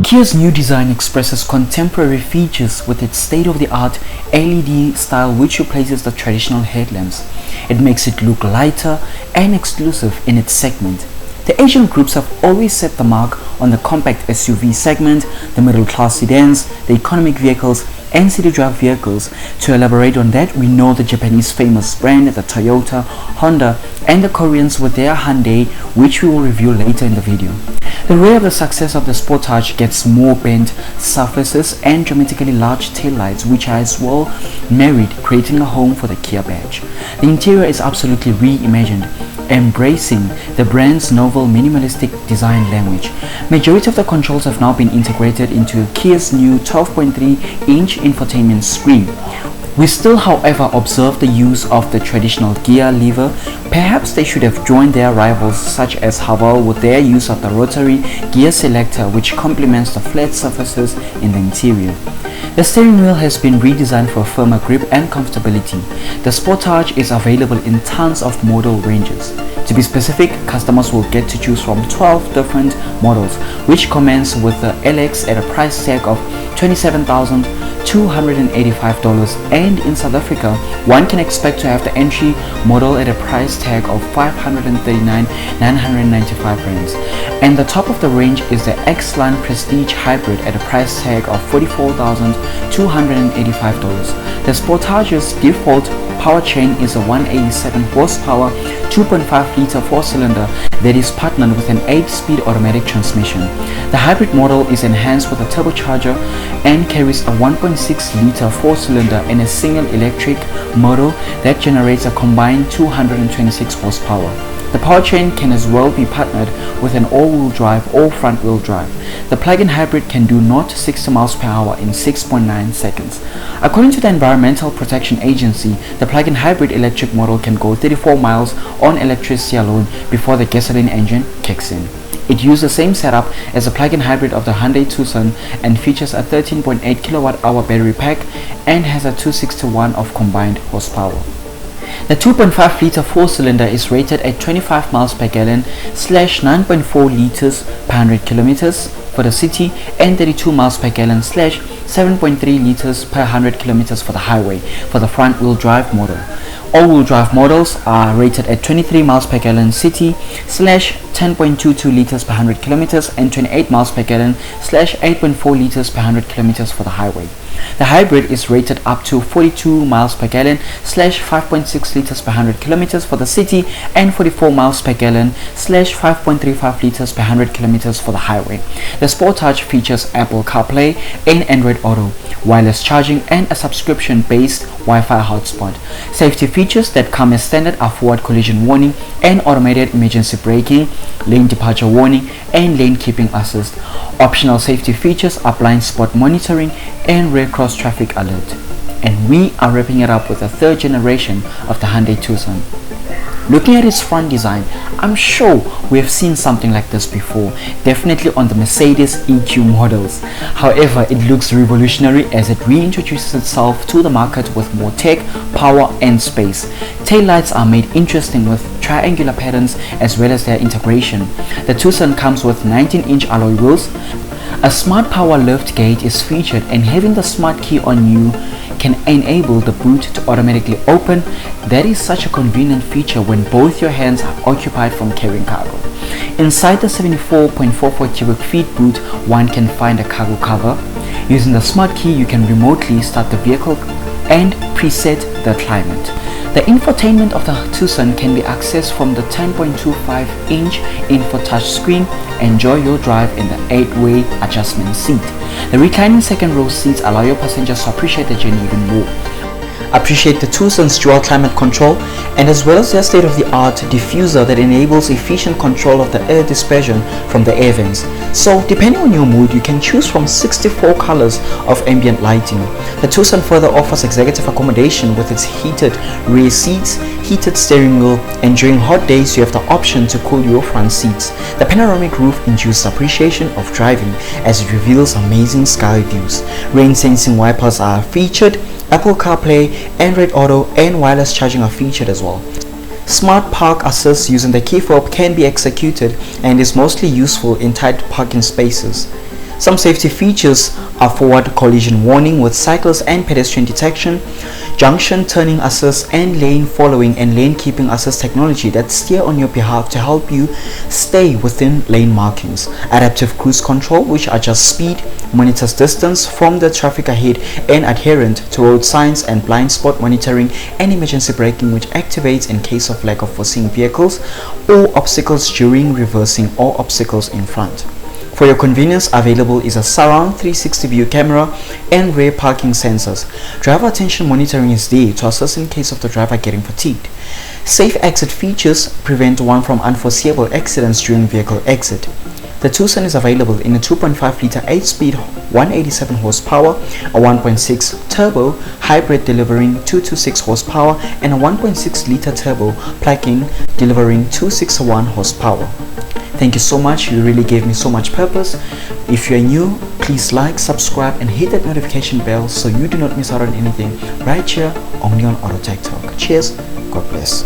Kia's new design expresses contemporary features with its state-of-the-art LED style, which replaces the traditional headlamps. It makes it look lighter and exclusive in its segment. The Asian groups have always set the mark on the compact SUV segment, the middle-class sedans, the economic vehicles, and city drive vehicles. To elaborate on that, we know the Japanese famous brand, the Toyota, Honda, and the Koreans with their Hyundai, which we will review later in the video. The rear of the success of the Sportage gets more bent surfaces and dramatically large taillights, which are as well married, creating a home for the Kia badge. The interior is absolutely reimagined, embracing the brand's novel minimalistic design language. Majority of the controls have now been integrated into Kia's new 12.3-inch infotainment screen. We still, however, observe the use of the traditional gear lever. Perhaps they should have joined their rivals such as Haval with their use of the rotary gear selector, which complements the flat surfaces in the interior. The steering wheel has been redesigned for firmer grip and comfortability. The Sportage is available in tons of model ranges. To be specific, customers will get to choose from 12 different models, which commence with the LX at a price tag of $27,285, and in South Africa, one can expect to have the entry model at a price tag of $539,995, and the top of the range is the X-Line Prestige Hybrid at a price tag of $44,285. The Sportage's default powertrain is a 187 horsepower 2.5-liter 4-cylinder that is partnered with an 8-speed automatic transmission. The hybrid model is enhanced with a turbocharger and carries a 1.6-liter 4-cylinder and a single electric motor that generates a combined 226 horsepower. The powertrain can as well be partnered with an all-wheel drive or front-wheel drive. The plug-in hybrid can do 0 to 60 miles per hour in 6.9 seconds. According to the Environmental Protection Agency, the plug-in hybrid electric model can go 34 miles on electricity alone before the gasoline engine kicks in. It uses the same setup as the plug-in hybrid of the Hyundai Tucson and features a 13.8 kilowatt-hour battery pack and has a 261 of combined horsepower. The 2.5-liter 4-cylinder is rated at 25 miles per gallon / 9.4 liters per 100 kilometers for the city and 32 miles per gallon / 7.3 liters per 100 kilometers for the highway for the front-wheel drive model. All-wheel drive models are rated at 23 miles per gallon city / 10.22 liters per 100 kilometers and 28 miles per gallon / 8.4 liters per 100 kilometers for the highway. The hybrid is rated up to 42 miles per gallon / 5.6 liters per 100 kilometers for the city and 44 miles per gallon / 5.35 liters per 100 kilometers for the highway. The Sportage features Apple CarPlay and Android Auto, wireless charging, and a subscription-based Wi-Fi hotspot. Safety features that come as standard are forward collision warning and automated emergency braking, lane departure warning, and lane keeping assist. Optional safety features are blind spot monitoring and rear cross traffic alert. And we are wrapping it up with the third generation of the Hyundai Tucson. Looking at its front design, I'm sure we have seen something like this before, definitely on the Mercedes EQ models. However, it looks revolutionary as it reintroduces itself to the market with more tech, power, and space. Taillights are made interesting with triangular patterns as well as their integration. The Tucson comes with 19-inch alloy wheels. A smart power lift gate is featured, and having the smart key on you can enable the boot to automatically open. That is such a convenient feature when both your hands are occupied from carrying cargo. Inside the 74.44 cubic feet boot, one can find a cargo cover. Using the smart key, you can remotely start the vehicle and preset the climate. The infotainment of the Tucson can be accessed from the 10.25-inch InfoTouch screen. Enjoy your drive in the 8-way adjustment seat. The reclining second row seats allow your passengers to appreciate the journey even more. Appreciate the Tucson's dual climate control and as well as their state-of-the-art diffuser that enables efficient control of the air dispersion from the air vents. So depending on your mood, you can choose from 64 colors of ambient lighting. The Tucson further offers executive accommodation with its heated rear seats, heated steering wheel, and during hot days you have the option to cool your front seats. The panoramic roof induces appreciation of driving as it reveals amazing sky views. Rain sensing wipers are featured. Apple CarPlay, Android Auto, and wireless charging are featured as well. Smart Park Assist using the key fob can be executed and is mostly useful in tight parking spaces. Some safety features are forward collision warning with cyclist and pedestrian detection, junction turning assist, and lane following and lane keeping assist technology that steer on your behalf to help you stay within lane markings. Adaptive cruise control, which adjusts speed, monitors distance from the traffic ahead, and adherent to road signs and blind spot monitoring, and emergency braking, which activates in case of lack of foreseen vehicles or obstacles during reversing or obstacles in front. For your convenience, available is a surround 360 view camera and rear parking sensors. Driver attention monitoring is there to assist in case of the driver getting fatigued. Safe exit features prevent one from unforeseeable accidents during vehicle exit. The Tucson is available in a 2.5 liter 8-speed 187 horsepower, a 1.6 turbo hybrid delivering 226 horsepower, and a 1.6 liter turbo plug-in delivering 261 horsepower. Thank you so much. You really gave me so much purpose. If you're new, please like, subscribe, and hit that notification bell so you do not miss out on anything right here only on Auto Tech Talk. Cheers. God bless.